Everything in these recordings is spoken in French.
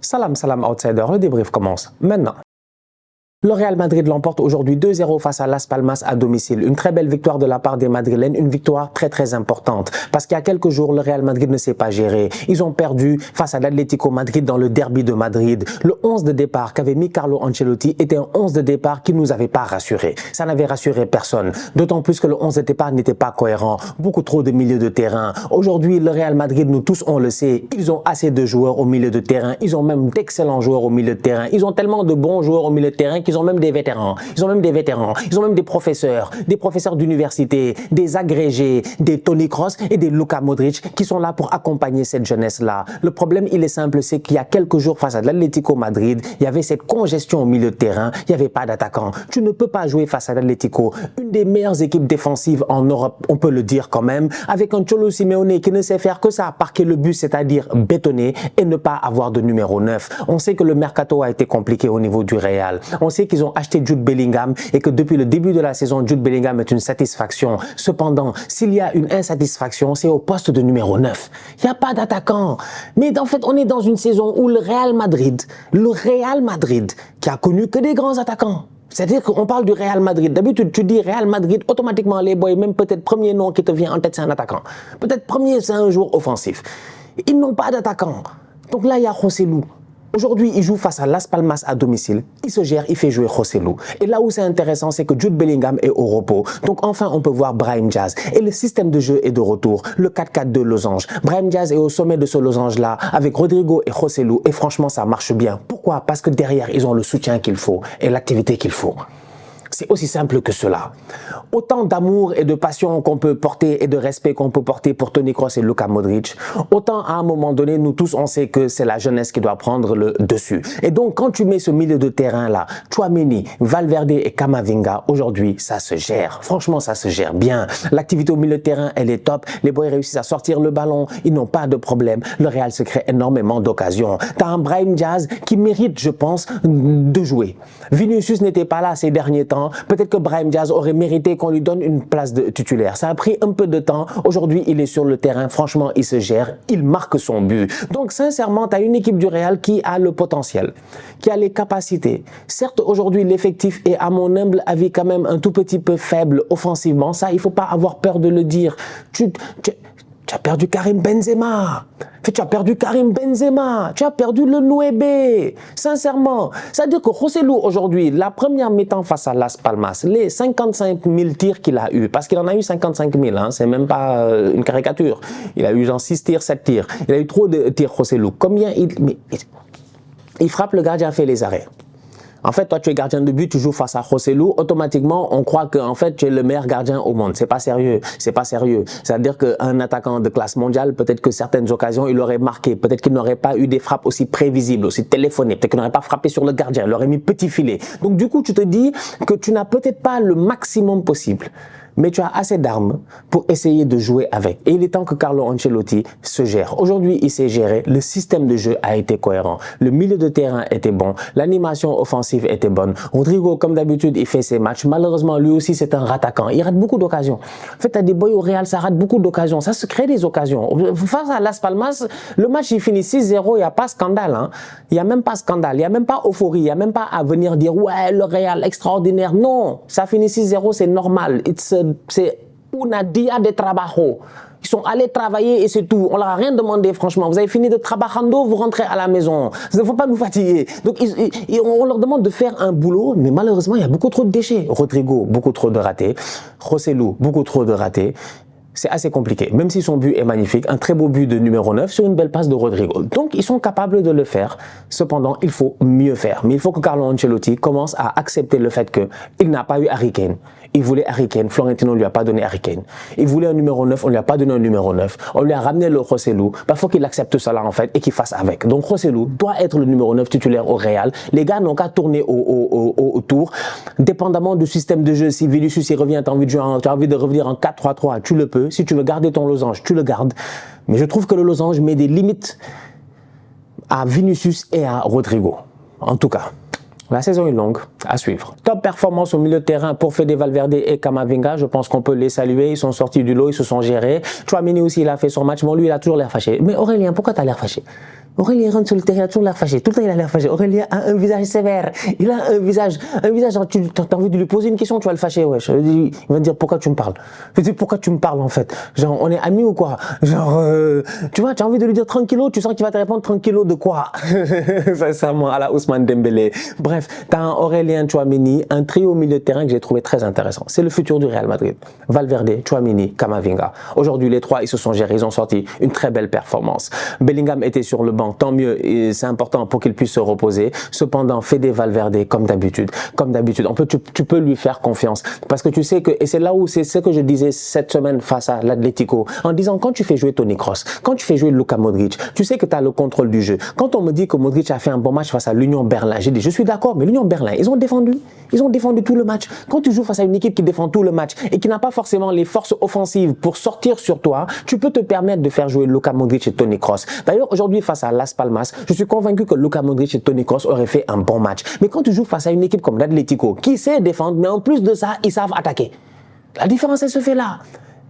Salam, salam outsider, le débrief commence maintenant. Le Real Madrid l'emporte aujourd'hui 2-0 face à Las Palmas à domicile. Une très belle victoire de la part des Madrilènes, une victoire très importante. Parce qu'il y a quelques jours, le Real Madrid ne s'est pas géré. Ils ont perdu face à l'Atlético Madrid dans le derby de Madrid. Le 11 de départ qu'avait mis Carlo Ancelotti était un 11 de départ qui ne nous avait pas rassurés. Ça n'avait rassuré personne. D'autant plus que le 11 de départ n'était pas cohérent. Beaucoup trop de milieu de terrain. Aujourd'hui, le Real Madrid, nous tous on le sait, ils ont assez de joueurs au milieu de terrain. Ils ont même d'excellents joueurs au milieu de terrain. Ils ont tellement de bons joueurs au milieu de terrain ils ont même des vétérans, ils ont même des professeurs d'université, des agrégés, des Toni Kroos et des Luka Modric qui sont là pour accompagner cette jeunesse-là. Le problème, il est simple, c'est qu'il y a quelques jours face à l'Atlético Madrid, il y avait cette congestion au milieu de terrain, il n'y avait pas d'attaquant. Tu ne peux pas jouer face à l'Atlético, une des meilleures équipes défensives en Europe, on peut le dire quand même, avec un Cholo Simeone qui ne sait faire que ça, marquer le but, c'est-à-dire bétonner et ne pas avoir de numéro 9. On sait que le mercato a été compliqué au niveau du Real. On sait qu'ils ont acheté Jude Bellingham et que depuis le début de la saison, Jude Bellingham est une satisfaction. Cependant, s'il y a une insatisfaction, c'est au poste de numéro 9. Il n'y a pas d'attaquant. Mais en fait, on est dans une saison où le Real Madrid, qui a connu que des grands attaquants. C'est-à-dire qu'on parle du Real Madrid. D'habitude, tu dis Real Madrid, automatiquement, les boys, même peut-être premier nom qui te vient en tête, c'est un attaquant. Peut-être premier, c'est un joueur offensif. Ils n'ont pas d'attaquant. Donc là, il y a Joselu. Aujourd'hui, il joue face à Las Palmas à domicile. Il se gère, il fait jouer Joselu. Et là où c'est intéressant, c'est que Jude Bellingham est au repos. Donc enfin, on peut voir Brahim Diaz. Et le système de jeu est de retour. Le 4-4-2 losange. Brahim Diaz est au sommet de ce losange-là avec Rodrigo et Joselu. Et franchement, ça marche bien. Pourquoi? Parce que derrière, ils ont le soutien qu'il faut et l'activité qu'il faut. C'est aussi simple que cela. Autant d'amour et de passion qu'on peut porter et de respect qu'on peut porter pour Toni Kroos et Luka Modric, autant à un moment donné, nous tous, on sait que c'est la jeunesse qui doit prendre le dessus. Et donc, quand tu mets ce milieu de terrain-là, Tchouaméni, Valverde et Camavinga, aujourd'hui, ça se gère. Franchement, ça se gère bien. L'activité au milieu de terrain, elle est top. Les boys réussissent à sortir le ballon. Ils n'ont pas de problème. Le Real se crée énormément d'occasions. Tu as un Brahim Diaz qui mérite, je pense, de jouer. Vinicius n'était pas là ces derniers temps. Peut-être que Brahim Diaz aurait mérité qu'on lui donne une place de titulaire. Ça a pris un peu de temps. Aujourd'hui, il est sur le terrain. Franchement, il se gère. Il marque son but. Donc, sincèrement, tu as une équipe du Real qui a le potentiel, qui a les capacités. Certes, aujourd'hui, l'effectif est, à mon humble avis, quand même un tout petit peu faible offensivement. Ça, il ne faut pas avoir peur de le dire. Tu as perdu Karim Benzema. Tu as perdu Karim Benzema. Tu as perdu le Nueve. Sincèrement. C'est-à-dire que Joselu, aujourd'hui, la première mi-temps face à Las Palmas, les 55 000 tirs qu'il a eu, parce qu'il en a eu 55 000, hein, c'est même pas une caricature. Il a eu genre 6 tirs, 7 tirs. Il a eu trop de tirs, Joselu. Combien il frappe, le gardien fait les arrêts. En fait, toi, tu es gardien de but, tu joues face à Joselu, automatiquement, on croit que, en fait, tu es le meilleur gardien au monde. C'est pas sérieux. C'est pas sérieux. C'est-à-dire qu'un attaquant de classe mondiale, peut-être que certaines occasions, il aurait marqué. Peut-être qu'il n'aurait pas eu des frappes aussi prévisibles, aussi téléphonées. Peut-être qu'il n'aurait pas frappé sur le gardien. Il aurait mis petit filet. Donc, du coup, tu te dis que tu n'as peut-être pas le maximum possible. Mais tu as assez d'armes pour essayer de jouer avec. Et il est temps que Carlo Ancelotti se gère. Aujourd'hui, il s'est géré. Le système de jeu a été cohérent. Le milieu de terrain était bon. L'animation offensive était bonne. Rodrigo, comme d'habitude, il fait ses matchs. Malheureusement, lui aussi, c'est un rattaquant. Il rate beaucoup d'occasions. En fait, tu as des boys au Real, ça rate beaucoup d'occasions. Ça se crée des occasions. Face à Las Palmas, le match, il finit 6-0. Il n'y a pas scandale. Hein. Il n'y a même pas scandale. Il n'y a même pas euphorie. Il n'y a même pas à venir dire, ouais, le Real, extraordinaire. Non, ça finit 6-0, c'est normal. C'est una dia de trabajo. Ils sont allés travailler et c'est tout. On leur a rien demandé, franchement. Vous avez fini de trabajando, vous rentrez à la maison. Il ne faut pas nous fatiguer. Donc, on leur demande de faire un boulot, mais malheureusement, il y a beaucoup trop de déchets. Rodrigo, beaucoup trop de ratés. Joselu, beaucoup trop de ratés. C'est assez compliqué. Même si son but est magnifique, un très beau but de numéro 9 sur une belle passe de Rodrigo. Donc, ils sont capables de le faire. Cependant, il faut mieux faire. Mais il faut que Carlo Ancelotti commence à accepter le fait qu'il n'a pas eu Harry Kane. Il voulait Harry Kane. Florentino ne lui a pas donné Harry Kane. Il voulait un numéro 9. On ne lui a pas donné un numéro 9. On lui a ramené le Joselu. Il faut qu'il accepte cela, en fait, et qu'il fasse avec. Donc, Joselu doit être le numéro 9 titulaire au Real. Les gars n'ont qu'à tourner autour. Dépendamment du système de jeu, si Vinicius revient, tu as envie de revenir en 4-3-3, tu le peux. Si tu veux garder ton losange, tu le gardes. Mais je trouve que le losange met des limites à Vinicius et à Rodrigo. En tout cas, la saison est longue, à suivre. Top performance au milieu de terrain pour Fede Valverde et Camavinga. Je pense qu'on peut les saluer. Ils sont sortis du lot, ils se sont gérés. Tchouaméni aussi, il a fait son match. Bon, lui, il a toujours l'air fâché. Mais Aurélien, pourquoi tu as l'air fâché? Aurélien rentre sur le terrain, il a toujours l'air fâché. Tout le temps, il a l'air fâché. Aurélien a un visage sévère. Il a un visage, genre, tu as envie de lui poser une question, tu vas le fâcher, wesh. Il va te dire, pourquoi tu me parles? Je dis, pourquoi tu me parles, en fait? Genre, on est amis ou quoi? Genre, tu vois, tu as envie de lui dire tranquillo, tu sens qu'il va te répondre tranquillo de quoi? Sincèrement, à la Ousmane Dembélé. Bref, tu as un Aurélien Tchouaméni, un trio au milieu de terrain que j'ai trouvé très intéressant. C'est le futur du Real Madrid. Valverde, Tchouaméni, Camavinga. Aujourd'hui, les trois, ils se sont gérés, ils ont sorti une très belle performance. Bellingham était sur le banc. Tant mieux, c'est important pour qu'il puisse se reposer. Cependant, Fede Valverde, comme d'habitude, tu peux lui faire confiance. Parce que tu sais que, et c'est là où c'est ce que je disais cette semaine face à l'Atlético, en disant quand tu fais jouer Toni Kroos, quand tu fais jouer Luka Modric, tu sais que tu as le contrôle du jeu. Quand on me dit que Modric a fait un bon match face à l'Union Berlin, j'ai dit je suis d'accord, mais l'Union Berlin, ils ont défendu tout le match. Quand tu joues face à une équipe qui défend tout le match et qui n'a pas forcément les forces offensives pour sortir sur toi, tu peux te permettre de faire jouer Luka Modric et Toni Kroos. D'ailleurs, aujourd'hui, face à Las Palmas, je suis convaincu que Luka Modric et Toni Kroos auraient fait un bon match. Mais quand tu joues face à une équipe comme l'Atlético, qui sait défendre, mais en plus de ça, ils savent attaquer. La différence, elle se fait là.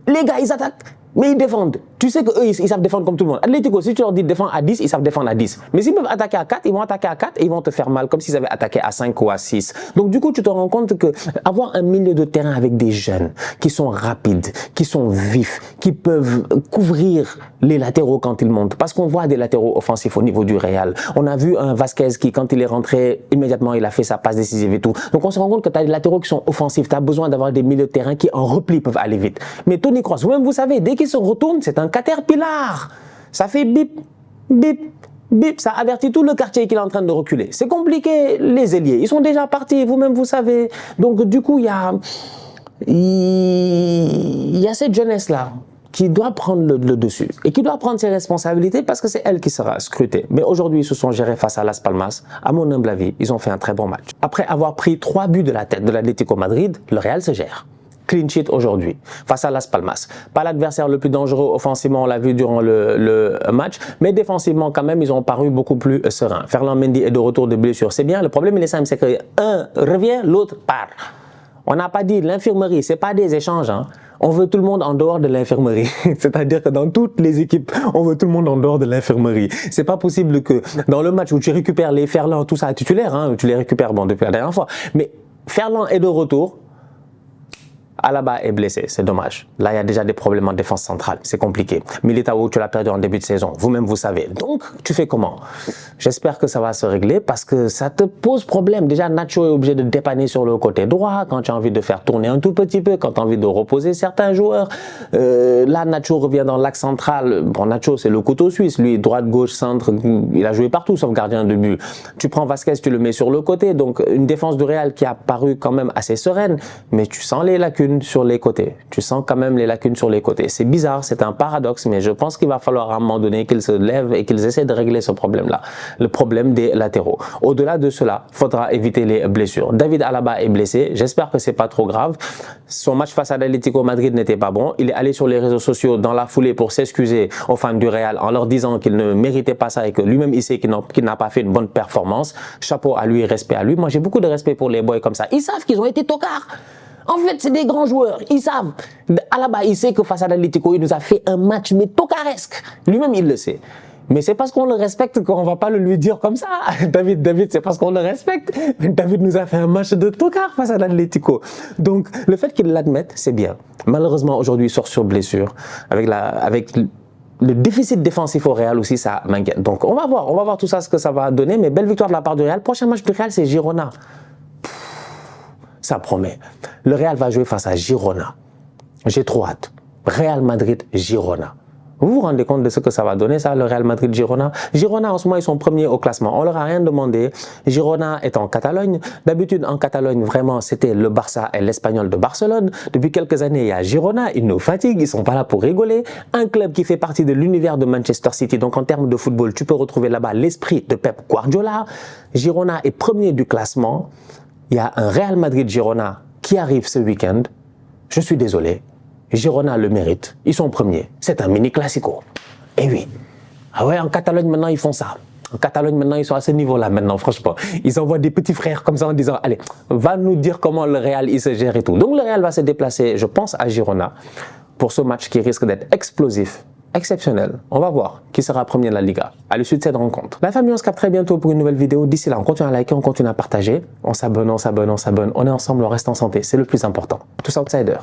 Les gars, ils attaquent, mais ils défendent. Tu sais qu'eux, ils savent défendre comme tout le monde. Atlético, si tu leur dis défendre à 10, ils savent défendre à 10. Mais s'ils peuvent attaquer à 4, ils vont attaquer à 4 et ils vont te faire mal, comme s'ils avaient attaqué à 5 ou à 6. Donc du coup, tu te rends compte que avoir un milieu de terrain avec des jeunes qui sont rapides, qui sont vifs, qui peuvent couvrir les latéraux quand ils montent. Parce qu'on voit des latéraux offensifs au niveau du Real. On a vu un Vasquez qui, quand il est rentré, immédiatement, il a fait sa passe décisive et tout. Donc on se rend compte que tu as des latéraux qui sont offensifs. Tu as besoin d'avoir des milieux de terrain qui, en repli, peuvent aller vite. Mais Toni Kroos, vous-même, vous savez, dès qu'il se retourne, c'est un caterpillar. Ça fait bip, bip, bip. Ça avertit tout le quartier qu'il est en train de reculer. C'est compliqué, les ailiers. Ils sont déjà partis, vous-même, vous savez. Donc, du coup, il y a cette jeunesse-là qui doit prendre le dessus et qui doit prendre ses responsabilités parce que c'est elle qui sera scrutée. Mais aujourd'hui, ils se sont gérés face à Las Palmas. À mon humble avis, ils ont fait un très bon match. Après avoir pris 3 buts de la tête de l'Atlético Madrid, le Real se gère. Clean sheet aujourd'hui, face à Las Palmas. Pas l'adversaire le plus dangereux offensivement, on l'a vu durant le match, mais défensivement quand même, ils ont paru beaucoup plus sereins. Ferland Mendy est de retour de blessure, c'est bien. Le problème, il est simple, c'est que un revient, l'autre part. On n'a pas dit l'infirmerie, c'est pas des échanges. Hein. On veut tout le monde en dehors de l'infirmerie. C'est-à-dire que dans toutes les équipes, on veut tout le monde en dehors de l'infirmerie. C'est pas possible que dans le match où tu récupères les Ferland, tout ça titulaire, hein, tu les récupères bon depuis la dernière fois, mais Ferland est de retour. Alaba est blessé, c'est dommage. Là, il y a déjà des problèmes en défense centrale, c'est compliqué. Militao, tu l'as perdu en début de saison, vous-même vous savez. Donc, tu fais comment? J'espère que ça va se régler parce que ça te pose problème. Déjà, Nacho est obligé de dépanner sur le côté droit quand tu as envie de faire tourner un tout petit peu, quand tu as envie de reposer certains joueurs. Là, Nacho revient dans l'axe central. Bon, Nacho, c'est le couteau suisse. Lui, droite, gauche, centre, il a joué partout sauf gardien de but. Tu prends Vasquez, tu le mets sur le côté. Donc, une défense du Real qui a paru quand même assez sereine, mais tu sens les lacunes sur les côtés. Tu sens quand même les lacunes sur les côtés. C'est bizarre, c'est un paradoxe, mais je pense qu'il va falloir à un moment donné qu'ils se lèvent et qu'ils essaient de régler ce problème-là. Le problème des latéraux. Au-delà de cela, il faudra éviter les blessures. David Alaba est blessé. J'espère que c'est pas trop grave. Son match face à l'Atlético Madrid n'était pas bon. Il est allé sur les réseaux sociaux dans la foulée pour s'excuser aux fans du Real en leur disant qu'il ne méritait pas ça et que lui-même il sait qu'il n'a pas fait une bonne performance. Chapeau à lui, respect à lui. Moi, j'ai beaucoup de respect pour les boys comme ça. Ils savent qu'ils ont été tocards. En fait, c'est des grands joueurs, ils savent. Alaba, il sait que face à l'Atlético, il nous a fait un match mais tocaresque. Lui-même, il le sait. Mais c'est parce qu'on le respecte qu'on ne va pas le lui dire comme ça. David, c'est parce qu'on le respecte. David nous a fait un match de tocard face à l'Atlético. Donc, le fait qu'il l'admette, c'est bien. Malheureusement, aujourd'hui, il sort sur blessure. Avec le déficit défensif au Real aussi, ça m'inquiète. Donc, on va voir tout ça, ce que ça va donner. Mais belle victoire de la part du Real. Prochain match du Real, c'est Girona. Ça promet. Le Real va jouer face à Girona. J'ai trop hâte. Real Madrid, Girona. Vous vous rendez compte de ce que ça va donner, ça, le Real Madrid-Girona? Girona, en ce moment, ils sont premiers au classement. On leur a rien demandé. Girona est en Catalogne. D'habitude, en Catalogne, vraiment, c'était le Barça et l'Espagnol de Barcelone. Depuis quelques années, il y a Girona. Ils nous fatiguent. Ils sont pas là pour rigoler. Un club qui fait partie de l'univers de Manchester City. Donc, en termes de football, tu peux retrouver là-bas l'esprit de Pep Guardiola. Girona est premier du classement. Il y a un Real Madrid-Girona qui arrive ce week-end. Je suis désolé. Girona le mérite. Ils sont premiers. C'est un mini-classico. Eh oui. Ah ouais, en Catalogne, maintenant, ils font ça. En Catalogne, maintenant, ils sont à ce niveau-là, maintenant, franchement. Ils envoient des petits frères comme ça en disant, allez, va nous dire comment le Real, il se gère et tout. Donc, le Real va se déplacer, je pense, à Girona pour ce match qui risque d'être explosif. exceptionnel. On va voir qui sera premier de la Liga à l'issue de cette rencontre. La famille, on se capte très bientôt pour une nouvelle vidéo. D'ici là, on continue à liker, on continue à partager. On s'abonne. On est ensemble, on reste en santé. C'est le plus important. Tous outsiders.